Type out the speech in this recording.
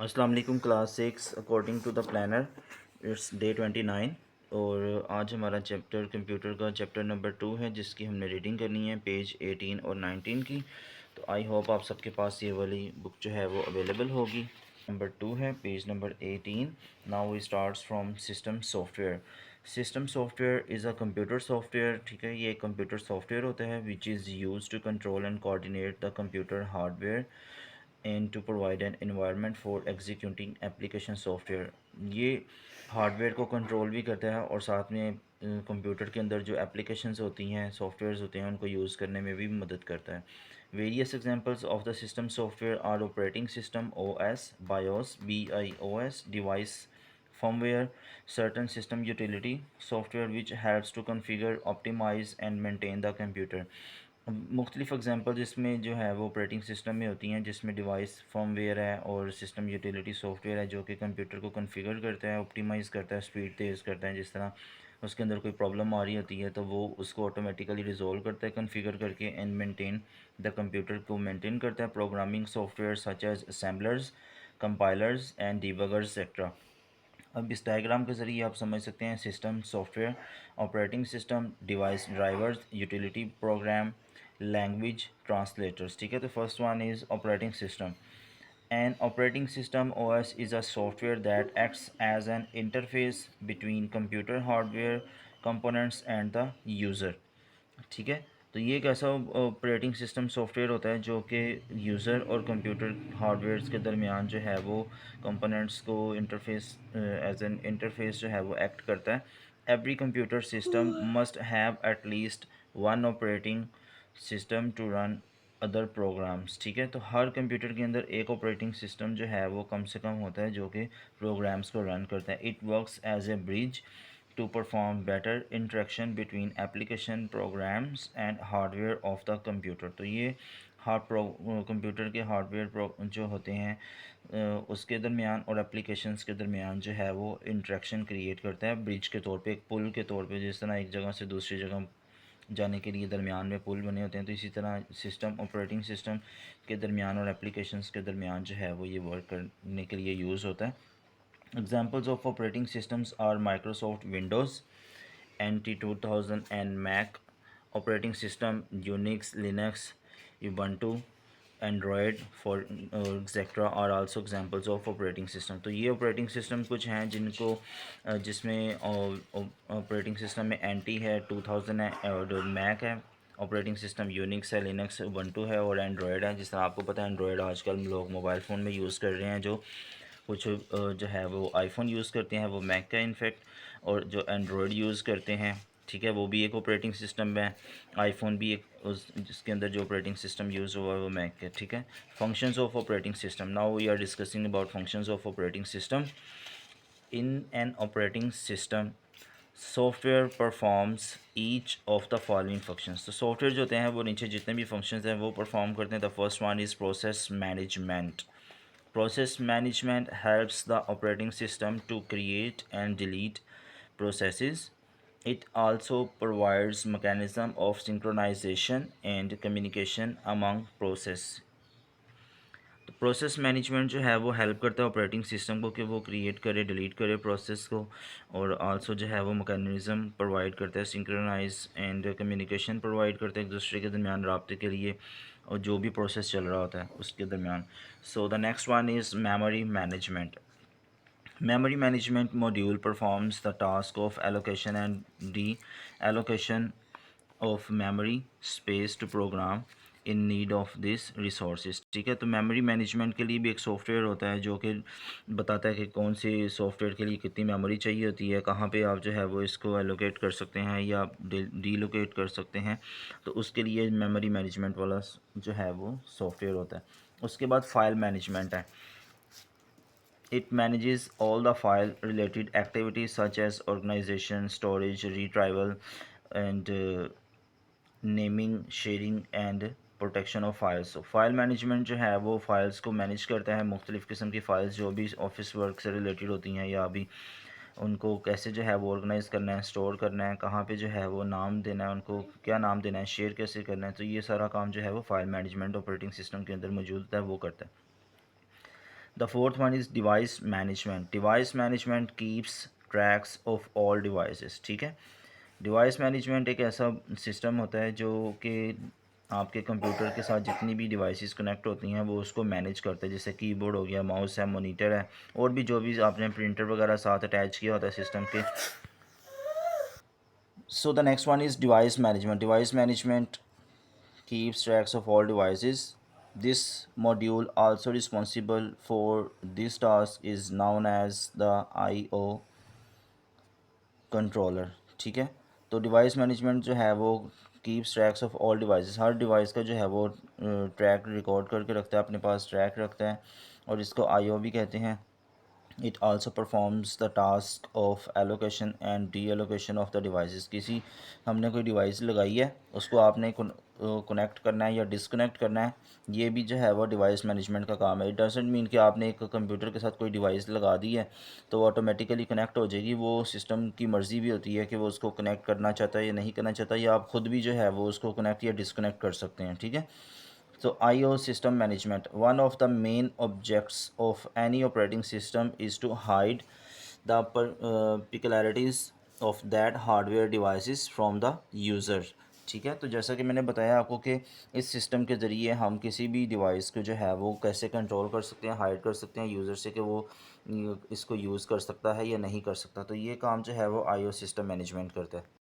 अस्सलाम वालेकुम class 6 according to the planner it's day 29 और आज हमारा चैप्टर कंप्यूटर का चैप्टर नंबर 2 है जिसकी हमने रीडिंग करनी है पेज 18 और 19 की। तो आई होप आप सबके पास ये वाली बुक जो है वो अवेलेबल होगी। नंबर 2 है page number 18। Now we starts from system software. System software is a computer software. ठीक है, ये एक कंप्यूटर सॉफ्टवेयर होता है which is use to control and coordinate the computer hardware and to provide an environment for executing application software. ये hardware को control भी करता है और साथ में कंप्यूटर के अंदर जो एप्लीकेशंस होती हैं, सॉफ्टवेयर्स होते हैं, उनको यूज़ करने में भी मदद करता है। Various examples of the system software are operating system OS, BIOS BIOS, device firmware, certain system utility software which helps to configure, optimize and maintain the computer। मुख्तलिफ एग्जांपल जिसमें जो है वो ऑपरेटिंग सिस्टम में होती हैं, जिसमें डिवाइस फर्मवेयर है और सिस्टम यूटिलिटी सॉफ्टवेयर है जो कि कंप्यूटर को कॉन्फ़िगर करता है, ऑप्टिमाइज़ करता है, स्पीड तेज़ करता है। जिस तरह उसके अंदर कोई प्रॉब्लम आ रही होती है तो वो उसको ऑटोमेटिकली रिजॉल्व करता है कॉन्फ़िगर करके एंड मेंटेन द कंप्यूटर को मेंटेन करता है। Programming software such as assemblers, compilers and debuggers etcetera. अब इस डायग्राम के ज़रिए आप समझ सकते हैं system software, operating system, device drivers, utility program, language translators. ठीक है, तो first one is operating system. An operating system OS is a software that acts as an interface between computer hardware components and the user। ठीक है, तो ये एक ऐसा operating system software होता है जो कि यूज़र और कंप्यूटर हार्डवेयर के दरमियान जो है वो कंपोनेंट्स को इंटरफेस एज एन इंटरफेस जो है वो एक्ट करता है। Every computer system must have at least one operating system to run other programs. ठीक है, तो हर कंप्यूटर के अंदर एक ऑपरेटिंग सिस्टम जो है वो कम से कम होता है जो कि प्रोग्राम्स को रन करता है। It works as a bridge to perform better interaction between application programs and hardware of the computer। तो ये कंप्यूटर के हार्डवेयर जो होते हैं उसके दरमियान और एप्लीकेशंस के दरमियान जो है वो इंटरेक्शन क्रिएट करता है ब्रिज के तौर पे, एक पुल के तौर पे। जिस तरह एक जगह से दूसरी जगह जाने के लिए दरमियान में पुल बने होते हैं, तो इसी तरह सिस्टम ऑपरेटिंग सिस्टम के दरमियान और एप्लीकेशंस के दरमियान जो है वो ये वर्क करने के लिए यूज़ होता है। Examples of operating systems are Microsoft Windows NT 2000 and Mac operating system, Unix, Linux, Ubuntu, Android for etc are also examples of operating system। तो ये operating system कुछ हैं जिनको जिसमें operating system में NT है, 2000 है और Mac है। ऑपरेटिंग सिस्टम यूनिक्स है, लिनक्स, उबंटू है और एंड्रॉयड है। जिस तरह आपको पता है एंड्रॉयड आजकल लोग मोबाइल फ़ोन में यूज़ कर रहे हैं। जो कुछ जो है वो आईफोन यूज़ करते हैं वो मैक का इनफेक्ट, और जो एंड्रॉयड यूज़ करते हैं, ठीक है, वो भी एक ऑपरेटिंग सिस्टम है। आईफोन भी एक उस जिसके अंदर जो ऑपरेटिंग सिस्टम यूज़ हुआ है वो मैक है। ठीक है, functions of operating system. Now we are discussing about functions of operating system. In an operating system software performs each of the following functions. तो सॉफ्टवेयर जो होते हैं वो नीचे जितने भी फंक्शंस हैं वो परफॉर्म करते हैं। The first one is process management. Process management helps the operating system to create and delete processes. It also provides mechanism of synchronization and communication among process। तो प्रोसेस मैनेजमेंट जो है वो help करता है operating system को कि वो create करे, डिलीट करे प्रोसेस को, और आल्सो जो है वो मैकेनिज़्म प्रोवाइड करता है, सिंक्रोनाइज एंड कम्युनिकेशन प्रोवाइड करता है एक दूसरे के दरमियान रब्ते के लिए और जो भी प्रोसेस चल रहा होता है उसके दरमियान। So the next one is memory management. Memory management module performs the task of allocation and de-allocation of memory space to program in need of these resources। ठीक है, तो मेमोरी मैनेजमेंट के लिए भी एक सॉफ्टवेयर होता है जो कि बताता है कि कौन सी सॉफ्टवेयर के लिए कितनी मेमोरी चाहिए होती है, कहाँ पे आप जो है वो इसको एलोकेट कर सकते हैं या डीलोकेट कर सकते हैं। तो उसके लिए मेमोरी मैनेजमेंट वाला जो है वो सॉफ्टवेयर होता है। उसके बाद फाइल मैनेजमेंट है। It manages all the file related activities such as organization, storage, retrieval, and naming, sharing and protection of files. तो फाइल मैनेजमेंट जो है वो फाइल्स को मैनेज करता है, मुख्तलिफ़ किस्म की फ़ाइल्स जो भी ऑफिस वर्क से रिलेटेड होती हैं या अभी उनको कैसे जो है वो ऑर्गेनाइज़ करना है, स्टोर करना है, कहाँ पे जो है वो नाम देना है, उनको क्या नाम देना है, शेयर कैसे करना है। तो ये सारा काम जो है वो फाइल मैनेजमेंट ऑपरेटिंग सिस्टम के अंदर मौजूद है वो करता है। The fourth one is device management. Device management keeps tracks of all devices. ठीक है, डिवाइस मैनेजमेंट एक ऐसा सिस्टम होता है जो कि आपके कंप्यूटर के साथ जितनी भी डिवाइसेस कनेक्ट होती हैं वो उसको मैनेज करता है, जैसे कीबोर्ड हो गया, माउस है, मॉनिटर है, और भी जो भी आपने प्रिंटर वगैरह साथ अटैच किया होता है सिस्टम के। So the next one is device management. Device management keeps tracks of all devices. This module also responsible for this task is known as the IO controller। ठीक है, तो डिवाइस मैनेजमेंट जो है वो keeps tracks of all devices, her device का जो है वो ट्रैक रिकॉर्ड करके रखता है, अपने पास ट्रैक रखता है, और इसको आईओ भी कहते हैं। It also performs the task of allocation and D allocation of the devices. किसी हमने कोई डिवाइस लगाई है, उसको आपने कनेक्ट करना है या डिसकनेक्ट करना है, ये भी जो है वो डिवाइस मैनेजमेंट का काम है। इट डजेंट मीन कि आपने एक कंप्यूटर के साथ कोई डिवाइस लगा दी है तो ऑटोमेटिकली कनेक्ट हो जाएगी। वो सिस्टम की मर्ज़ी भी होती है कि वो उसको कनेक्ट करना चाहता है या नहीं करना चाहता, या आप ख़ुद भी जो है वो उसको कनेक्ट या डिसकनेक्ट कर सकते हैं। ठीक है, so IO system management. One of the main objects of any operating system is to hide the peculiarities of that hardware devices from the user। ठीक है, तो जैसा कि मैंने बताया आपको कि इस सिस्टम के ज़रिए हम किसी भी डिवाइस को जो है वो कैसे कंट्रोल कर सकते हैं, हाइड कर सकते हैं यूज़र से कि वो इसको यूज़ कर सकता है या नहीं कर सकता। तो ये काम जो है वो IO सिस्टम मैनेजमेंट करता है।